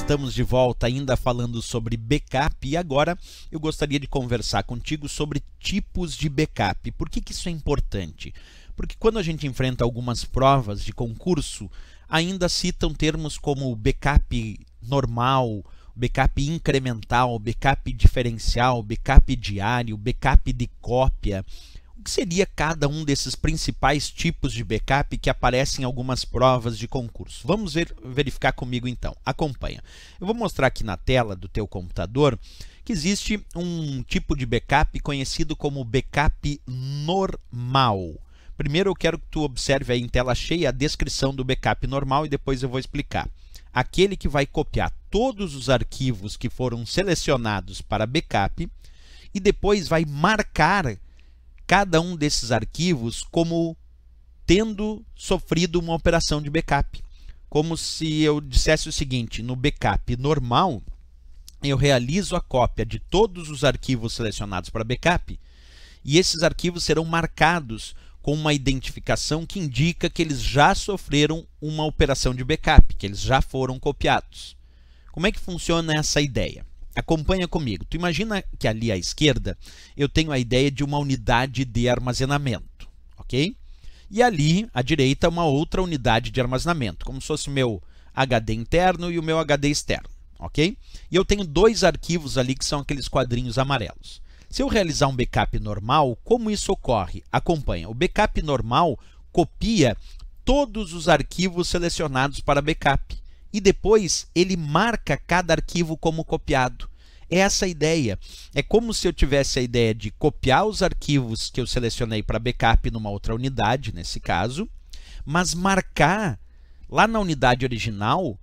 estamos de volta ainda falando sobre backup e agora eu gostaria de conversar contigo sobre tipos de backup. Por que isso é importante? Porque quando a gente enfrenta algumas provas de concurso, ainda citam termos como backup normal, backup incremental, backup diferencial, backup diário, backup de cópia. O que seria cada um desses principais tipos de backup que aparecem em algumas provas de concurso? Vamos verificar comigo então. Acompanha. Eu vou mostrar aqui na tela do teu computador que existe um tipo de backup conhecido como backup normal. Primeiro eu quero que tu observe aí em tela cheia a descrição do backup normal e depois eu vou explicar. Aquele que vai copiar todos os arquivos que foram selecionados para backup e depois vai marcar cada um desses arquivos como tendo sofrido uma operação de backup. Como se eu dissesse o seguinte: no backup normal, eu realizo a cópia de todos os arquivos selecionados para backup e esses arquivos serão marcados com uma identificação que indica que eles já sofreram uma operação de backup, que eles já foram copiados. Como é que funciona essa ideia? Acompanha comigo. Tu imagina que ali à esquerda eu tenho a ideia de uma unidade de armazenamento, ok? E ali à direita uma outra unidade de armazenamento, como se fosse o meu HD interno e o meu HD externo, ok? E eu tenho dois arquivos ali que são aqueles quadrinhos amarelos. Se eu realizar um backup normal, como isso ocorre? Acompanha. O backup normal copia todos os arquivos selecionados para backup e depois ele marca cada arquivo como copiado. É essa a ideia. É como se eu tivesse a ideia de copiar os arquivos que eu selecionei para backup numa outra unidade, nesse caso, mas marcar lá na unidade original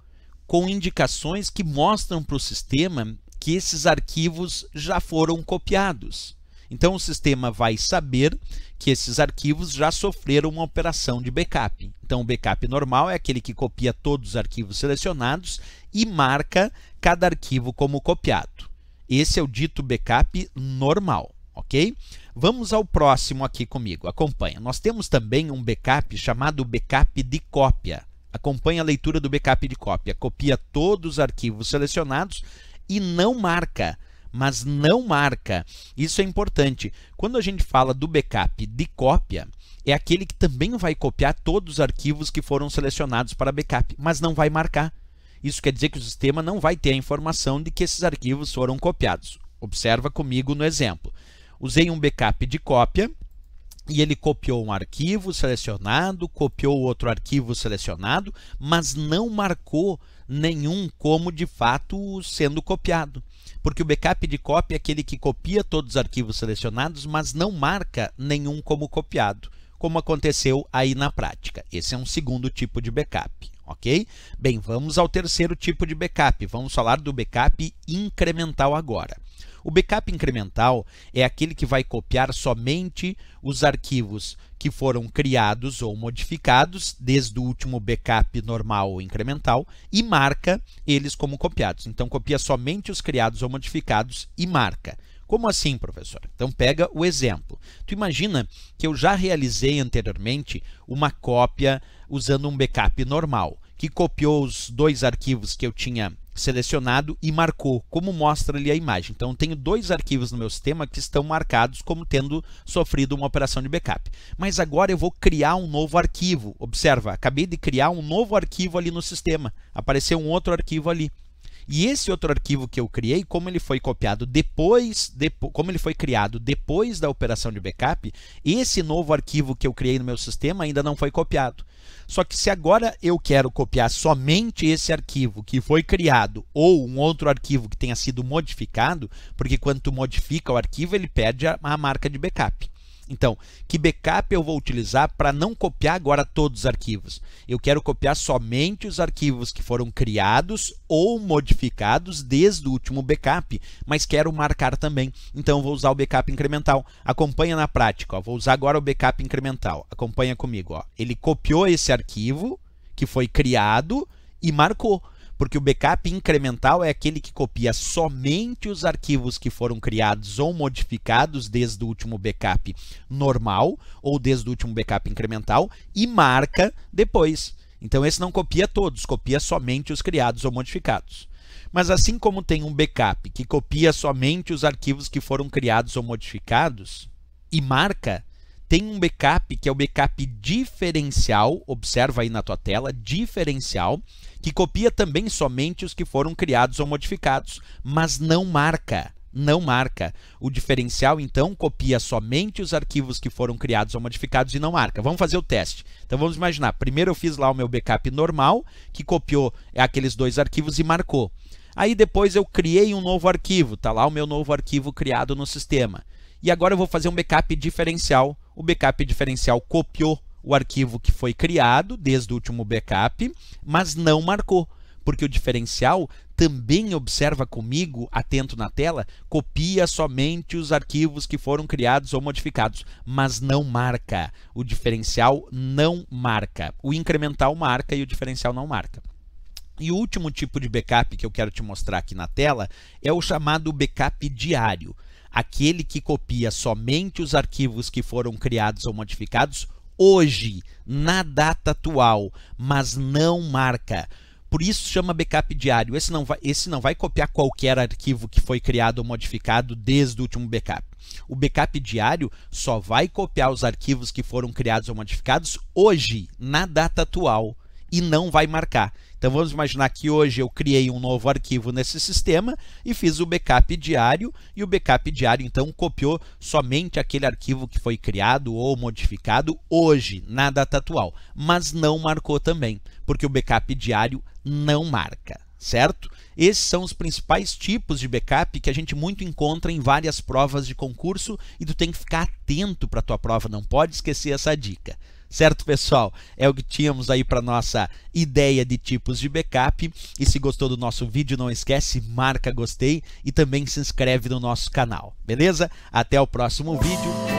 com indicações que mostram para o sistema que esses arquivos já foram copiados. Então o sistema vai saber que esses arquivos já sofreram uma operação de backup. Então o backup normal é aquele que copia todos os arquivos selecionados e marca cada arquivo como copiado. Esse é o dito backup normal, ok? Vamos ao próximo aqui comigo, acompanha. Nós temos também um backup chamado backup de cópia. Acompanha a leitura do backup de cópia. Copia todos os arquivos selecionados e não marca, mas não marca. Isso é importante. Quando a gente fala do backup de cópia, é aquele que também vai copiar todos os arquivos que foram selecionados para backup, mas não vai marcar. Isso quer dizer que o sistema não vai ter a informação de que esses arquivos foram copiados. Observa comigo no exemplo. Usei um backup de cópia e ele copiou um arquivo selecionado, copiou outro arquivo selecionado, mas não marcou nenhum como de fato sendo copiado. Porque o backup de cópia é aquele que copia todos os arquivos selecionados, mas não marca nenhum como copiado, como aconteceu aí na prática. Esse é um segundo tipo de backup, ok? Bem, vamos ao terceiro tipo de backup. Vamos falar do backup incremental agora. O backup incremental é aquele que vai copiar somente os arquivos que foram criados ou modificados desde o último backup normal ou incremental e marca eles como copiados. Então, copia somente os criados ou modificados e marca. Como assim, professor? Então, pega o exemplo. Tu imagina que eu já realizei anteriormente uma cópia usando um backup normal, que copiou os dois arquivos que eu tinha selecionado e marcou, como mostra ali a imagem. Então, eu tenho dois arquivos no meu sistema que estão marcados como tendo sofrido uma operação de backup. Mas agora eu vou criar um novo arquivo. Observa, acabei de criar um novo arquivo ali no sistema. Apareceu um outro arquivo ali. E esse outro arquivo que eu criei, como ele foi copiado como ele foi criado depois da operação de backup, esse novo arquivo que eu criei no meu sistema ainda não foi copiado. Só que se agora eu quero copiar somente esse arquivo que foi criado ou um outro arquivo que tenha sido modificado, porque quando tu modifica o arquivo, ele perde a marca de backup. Então, que backup eu vou utilizar para não copiar agora todos os arquivos? Eu quero copiar somente os arquivos que foram criados ou modificados desde o último backup, mas quero marcar também. Então, vou usar o backup incremental. Acompanha na prática. Ó. Vou usar agora o backup incremental. Acompanha comigo. Ó. Ele copiou esse arquivo que foi criado e marcou. Porque o backup incremental é aquele que copia somente os arquivos que foram criados ou modificados desde o último backup normal ou desde o último backup incremental e marca depois. Então esse não copia todos, copia somente os criados ou modificados. Mas assim como tem um backup que copia somente os arquivos que foram criados ou modificados e marca, tem um backup que é o backup diferencial, observa aí na tua tela, diferencial, que copia também somente os que foram criados ou modificados, mas não marca. Não marca. O diferencial, então, copia somente os arquivos que foram criados ou modificados e não marca. Vamos fazer o teste. Então, vamos imaginar. Primeiro eu fiz lá o meu backup normal, que copiou aqueles 2 arquivos e marcou. Aí depois eu criei um novo arquivo. Está lá o meu novo arquivo criado no sistema. E agora eu vou fazer um backup diferencial. O backup diferencial copiou o arquivo que foi criado desde o último backup, mas não marcou. Porque o diferencial também observa comigo, atento na tela, copia somente os arquivos que foram criados ou modificados, mas não marca. O diferencial não marca. O incremental marca e o diferencial não marca. E o último tipo de backup que eu quero te mostrar aqui na tela é o chamado backup diário. Aquele que copia somente os arquivos que foram criados ou modificados hoje, na data atual, mas não marca. Por isso chama backup diário. Esse não vai copiar qualquer arquivo que foi criado ou modificado desde o último backup. O backup diário só vai copiar os arquivos que foram criados ou modificados hoje, na data atual, e não vai marcar. Então vamos imaginar que hoje eu criei um novo arquivo nesse sistema e fiz o backup diário, e o backup diário então copiou somente aquele arquivo que foi criado ou modificado hoje, na data atual, mas não marcou também, porque o backup diário não marca, certo? Esses são os principais tipos de backup que a gente muito encontra em várias provas de concurso e tu tem que ficar atento para a tua prova, não pode esquecer essa dica. Certo, pessoal? É o que tínhamos aí para nossa ideia de tipos de backup. E se gostou do nosso vídeo, não esquece, marca gostei e também se inscreve no nosso canal, beleza? Até o próximo vídeo.